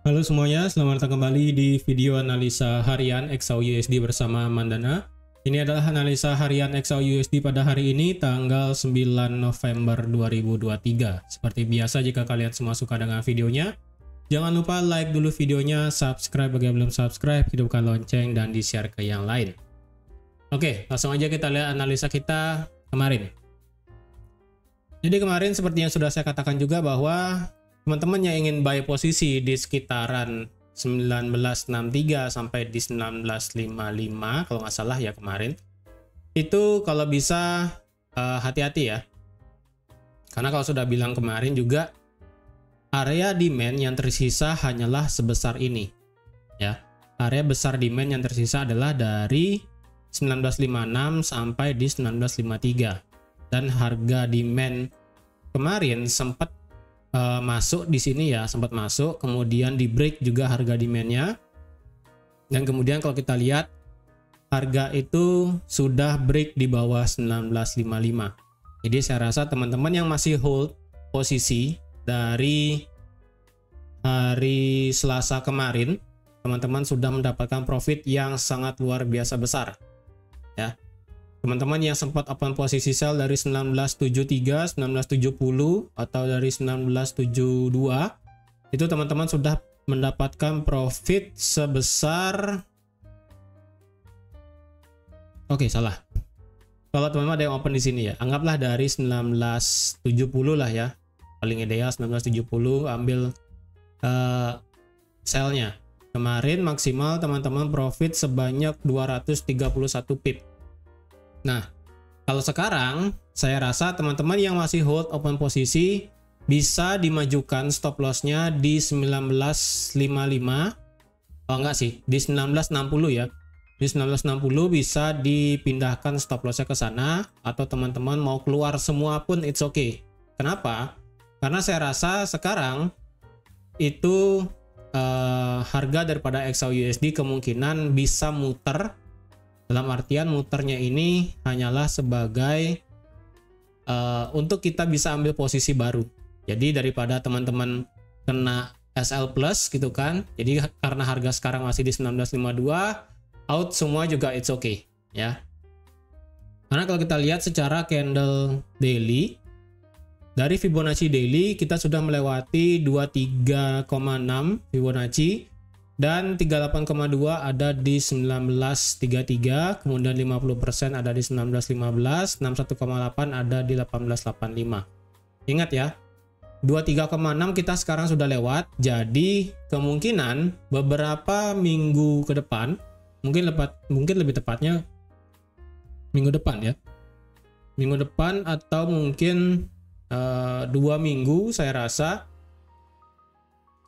Halo semuanya, selamat datang kembali di video analisa harian XAU-USD bersama Mandana. Ini adalah analisa harian XAU-USD pada hari ini tanggal 9 November 2023. Seperti biasa, jika kalian semua suka dengan videonya, jangan lupa like dulu videonya, subscribe bagi yang belum subscribe, hidupkan lonceng, dan di-share ke yang lain. Oke, langsung aja kita lihat analisa kita kemarin. Jadi kemarin seperti yang sudah saya katakan juga bahwa teman-teman yang ingin buy posisi di sekitaran 1963 sampai di 1955 kalau nggak salah ya kemarin, itu kalau bisa hati-hati ya, karena kalau sudah bilang kemarin juga area demand yang tersisa hanyalah sebesar ini ya. Area besar demand yang tersisa adalah dari 1956 sampai di 1953, dan harga demand kemarin sempat masuk di sini ya, sempat masuk, kemudian di break juga harga demandnya, dan kemudian kalau kita lihat harga itu sudah break di bawah 1955. Jadi saya rasa teman-teman yang masih hold posisi dari hari Selasa kemarin, teman-teman sudah mendapatkan profit yang sangat luar biasa besar ya. Teman-teman yang sempat open posisi sell dari 1973, 1970 atau dari 1972, itu teman-teman sudah mendapatkan profit sebesar, salah. Kalau teman-teman ada yang open di sini ya, anggaplah dari 1970 lah ya. Paling ideal 1970 ambil sell-nya. Kemarin maksimal teman-teman profit sebanyak 231 pip. Nah, kalau sekarang saya rasa teman-teman yang masih hold open posisi bisa dimajukan stop loss-nya di 1955. Oh enggak sih, di 1960 ya. Di 1960 bisa dipindahkan stop loss-nya ke sana, atau teman-teman mau keluar semua pun it's okay. Kenapa? Karena saya rasa sekarang itu harga daripada XAU-USD kemungkinan bisa muter. Dalam artian muternya ini hanyalah sebagai untuk kita bisa ambil posisi baru. Jadi daripada teman-teman kena SL plus gitu kan. Jadi karena harga sekarang masih di 1952, out semua juga it's okay ya. Karena kalau kita lihat secara candle daily, dari Fibonacci daily kita sudah melewati 23,6 Fibonacci. Dan 38,2 ada di 1933, kemudian 50% ada di 1915, 61,8 ada di 1885. Ingat ya, 23,6 kita sekarang sudah lewat, jadi kemungkinan beberapa minggu ke depan, mungkin lebih tepatnya minggu depan ya. Minggu depan atau mungkin 2 minggu saya rasa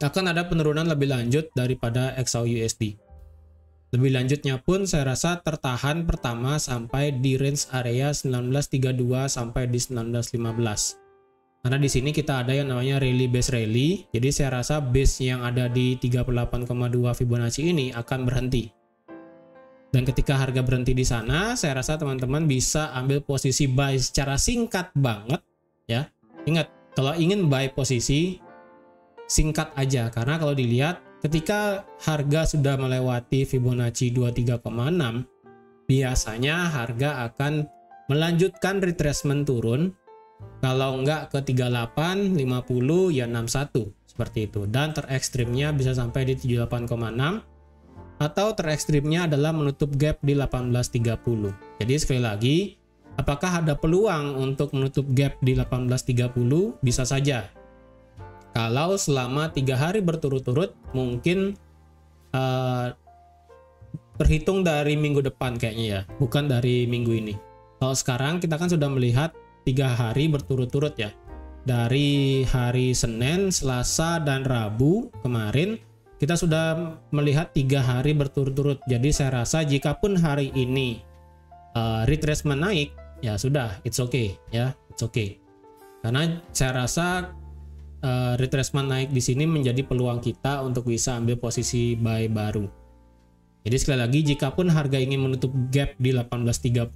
akan ada penurunan lebih lanjut daripada XAU-USD. Lebih lanjutnya pun saya rasa tertahan pertama sampai di range area 1932 sampai di 1915. Karena di sini kita ada yang namanya rally base rally. Jadi saya rasa base yang ada di 38,2 Fibonacci ini akan berhenti. Dan ketika harga berhenti di sana, saya rasa teman-teman bisa ambil posisi buy secara singkat banget ya. Ingat, kalau ingin buy posisi singkat aja, karena kalau dilihat ketika harga sudah melewati Fibonacci 23,6, biasanya harga akan melanjutkan retracement turun, kalau enggak ke 38, 50 ya 61 seperti itu, dan terekstrimnya bisa sampai di 78,6, atau terekstrimnya adalah menutup gap di 1830. Jadi sekali lagi, apakah ada peluang untuk menutup gap di 1830? Bisa saja. Kalau selama 3 hari berturut-turut, mungkin terhitung dari minggu depan kayaknya ya, bukan dari minggu ini. Kalau sekarang kita kan sudah melihat 3 hari berturut-turut ya. Dari hari Senin, Selasa, dan Rabu kemarin, kita sudah melihat 3 hari berturut-turut. Jadi saya rasa jikapun hari ini retracement naik, ya sudah, it's okay ya, it's okay. Karena saya rasa retracement naik di sini menjadi peluang kita untuk bisa ambil posisi buy baru. Jadi sekali lagi, jikapun harga ingin menutup gap di 1830,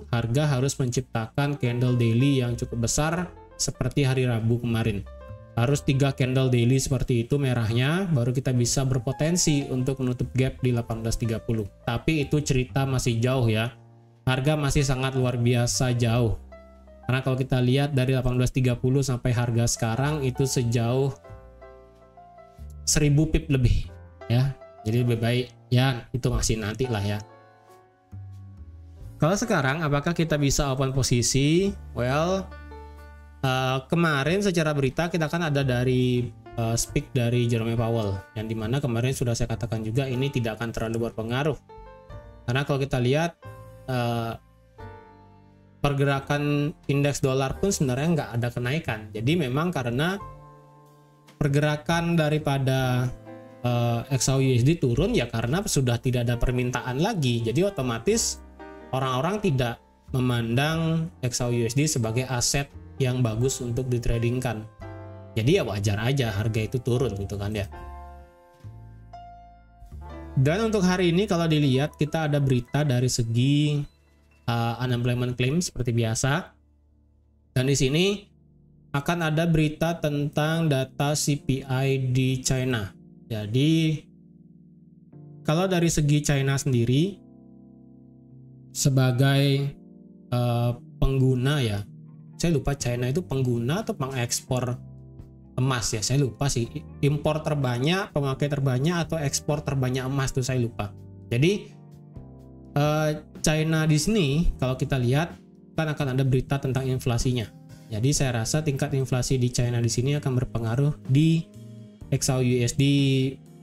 harga harus menciptakan candle daily yang cukup besar seperti hari Rabu kemarin. Harus 3 candle daily seperti itu merahnya, baru kita bisa berpotensi untuk menutup gap di 18.30. Tapi itu cerita masih jauh ya. Harga masih sangat luar biasa jauh. Karena kalau kita lihat dari 18.30 sampai harga sekarang itu sejauh 1000 pip lebih ya. Jadi lebih baik ya itu masih nanti lah ya. Kalau sekarang apakah kita bisa open posisi? Well, kemarin secara berita kita kan ada dari speak dari Jerome Powell yang dimana kemarin sudah saya katakan juga ini tidak akan terlalu berpengaruh karena kalau kita lihat pergerakan indeks dolar pun sebenarnya nggak ada kenaikan. Jadi memang karena pergerakan daripada XAUUSD turun ya karena sudah tidak ada permintaan lagi, jadi otomatis orang-orang tidak memandang XAUUSD sebagai aset yang bagus untuk ditradingkan. Jadi ya wajar aja harga itu turun gitu kan ya. Dan untuk hari ini kalau dilihat kita ada berita dari segi unemployment claim seperti biasa. Dan di sini akan ada berita tentang data CPI di China. Jadi kalau dari segi China sendiri sebagai pengguna ya, saya lupa China itu pengguna atau pengekspor emas ya, saya lupa sih, impor terbanyak, pemakai terbanyak atau ekspor terbanyak emas tuh saya lupa. Jadi China di sini kalau kita lihat kan akan ada berita tentang inflasinya. Jadi saya rasa tingkat inflasi di China di sini akan berpengaruh di XAUUSD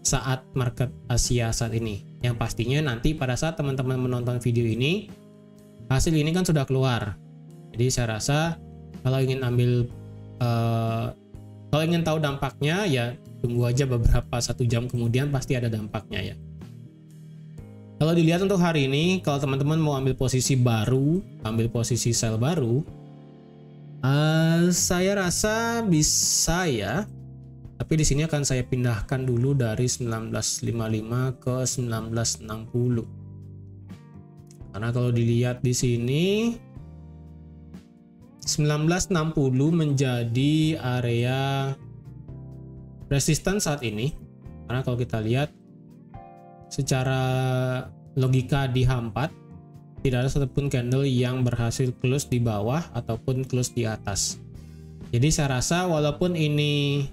saat market Asia saat ini. Yang pastinya nanti pada saat teman-teman menonton video ini hasil ini kan sudah keluar. Jadi saya rasa kalau ingin kalau ingin tahu dampaknya ya tunggu aja beberapa 1 jam kemudian pasti ada dampaknya ya. Kalau dilihat untuk hari ini, kalau teman-teman mau ambil posisi baru, ambil posisi sell baru, saya rasa bisa ya. Tapi di sini akan saya pindahkan dulu dari 1955 ke 1960. Karena kalau dilihat di sini 1960 menjadi area resisten saat ini. Karena kalau kita lihat secara logika di H4 tidak ada satupun candle yang berhasil close di bawah ataupun close di atas. Jadi saya rasa walaupun ini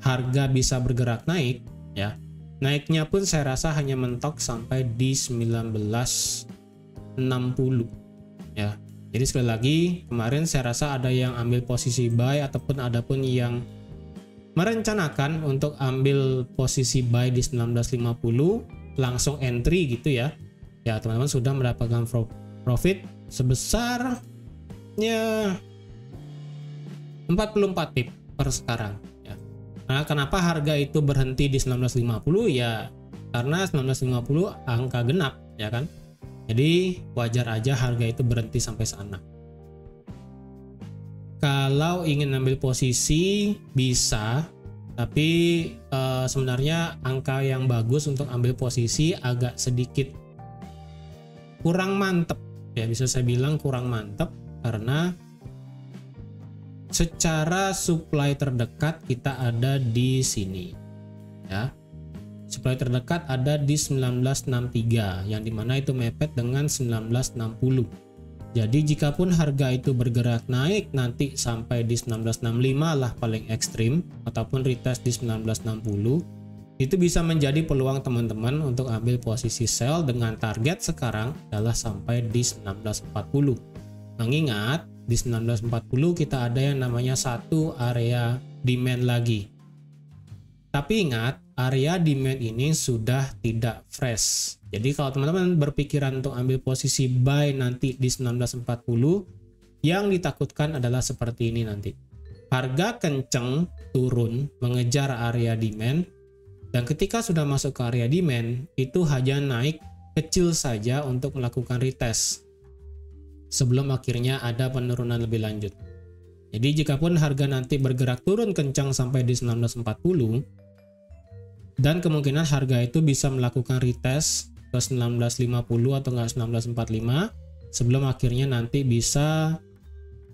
harga bisa bergerak naik ya, naiknya pun saya rasa hanya mentok sampai di 1960 ya. Jadi sekali lagi kemarin saya rasa ada yang ambil posisi buy ataupun ada pun yang merencanakan untuk ambil posisi buy di 1950 langsung entry gitu ya. Ya teman-teman sudah mendapatkan profit sebesar ya 44 pip per sekarang ya. Nah, kenapa harga itu berhenti di 1950 ya? Karena 1950 angka genap ya kan. Jadi wajar aja harga itu berhenti sampai sana. Kalau ingin ambil posisi bisa, tapi sebenarnya angka yang bagus untuk ambil posisi agak sedikit kurang mantep ya, bisa saya bilang kurang mantep karena secara supply terdekat kita ada di sini ya. Supply terdekat ada di 1963 yang dimana itu mepet dengan 1960. Jadi jikapun harga itu bergerak naik nanti sampai di 1965 lah paling ekstrim ataupun retest di 1960, itu bisa menjadi peluang teman-teman untuk ambil posisi sell dengan target sekarang adalah sampai di 1940. Mengingat di 1940 kita ada yang namanya satu area demand lagi. Tapi ingat, area demand ini sudah tidak fresh. Jadi kalau teman-teman berpikiran untuk ambil posisi buy nanti di 1940, yang ditakutkan adalah seperti ini nanti. Harga kenceng turun mengejar area demand, dan ketika sudah masuk ke area demand, itu hanya naik kecil saja untuk melakukan retest sebelum akhirnya ada penurunan lebih lanjut. Jadi jikapun harga nanti bergerak turun kencang sampai di 1940, dan kemungkinan harga itu bisa melakukan retest ke 1950 atau enggak 1945 sebelum akhirnya nanti bisa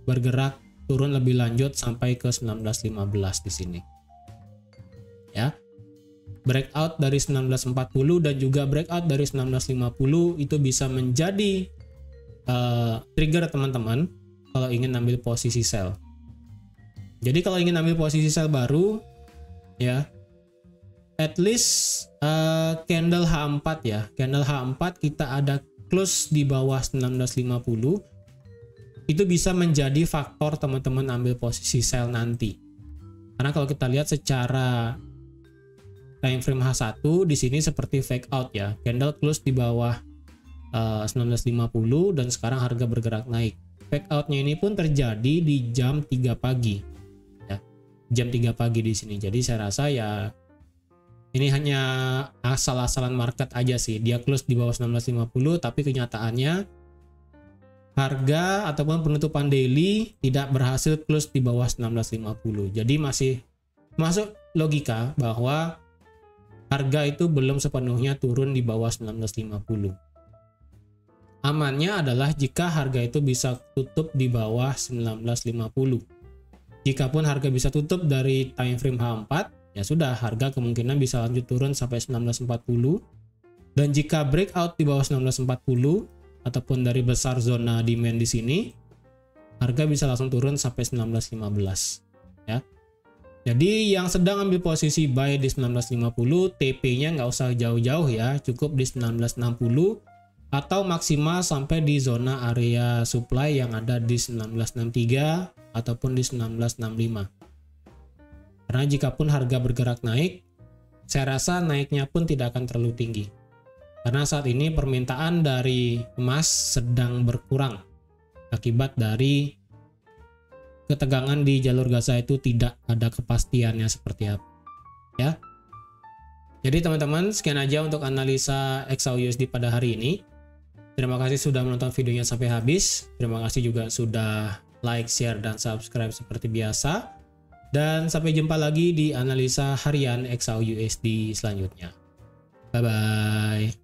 bergerak turun lebih lanjut sampai ke 19.15 di sini. Ya. Breakout dari 19.40 dan juga breakout dari 19.50 itu bisa menjadi trigger teman-teman kalau ingin ambil posisi sell. Jadi kalau ingin ambil posisi sell baru, ya, at least candle H4 ya, candle H4 kita ada close di bawah 19.50, itu bisa menjadi faktor teman-teman ambil posisi sell nanti. Karena kalau kita lihat secara time frame H1 di sini seperti fake out ya, candle close di bawah 19.50 dan sekarang harga bergerak naik. Fake outnya ini pun terjadi di jam 3 pagi ya, jam 3 pagi di sini. Jadi saya rasa ya ini hanya asal-asalan market aja sih, dia close di bawah 19.50 tapi kenyataannya harga ataupun penutupan daily tidak berhasil close di bawah 19.50. Jadi masih masuk logika bahwa harga itu belum sepenuhnya turun di bawah 19.50. Amannya adalah jika harga itu bisa tutup di bawah 19.50. Jikapun harga bisa tutup dari time frame H4, ya sudah, harga kemungkinan bisa lanjut turun sampai 19.40. Dan jika breakout di bawah 19.40 ataupun dari besar zona demand di sini, harga bisa langsung turun sampai 19.15 ya. Jadi yang sedang ambil posisi buy di 19.50, TP-nya nggak usah jauh-jauh ya, cukup di 19.60 atau maksimal sampai di zona area supply yang ada di 19.63 ataupun di 19.65. Karena jikapun harga bergerak naik, saya rasa naiknya pun tidak akan terlalu tinggi. Karena saat ini permintaan dari emas sedang berkurang akibat dari ketegangan di jalur Gaza itu tidak ada kepastiannya seperti apa. Ya. Jadi teman-teman, sekian aja untuk analisa XAUUSD pada hari ini. Terima kasih sudah menonton videonya sampai habis. Terima kasih juga sudah like, share, dan subscribe seperti biasa. Dan sampai jumpa lagi di analisa harian XAUUSD selanjutnya. Bye-bye.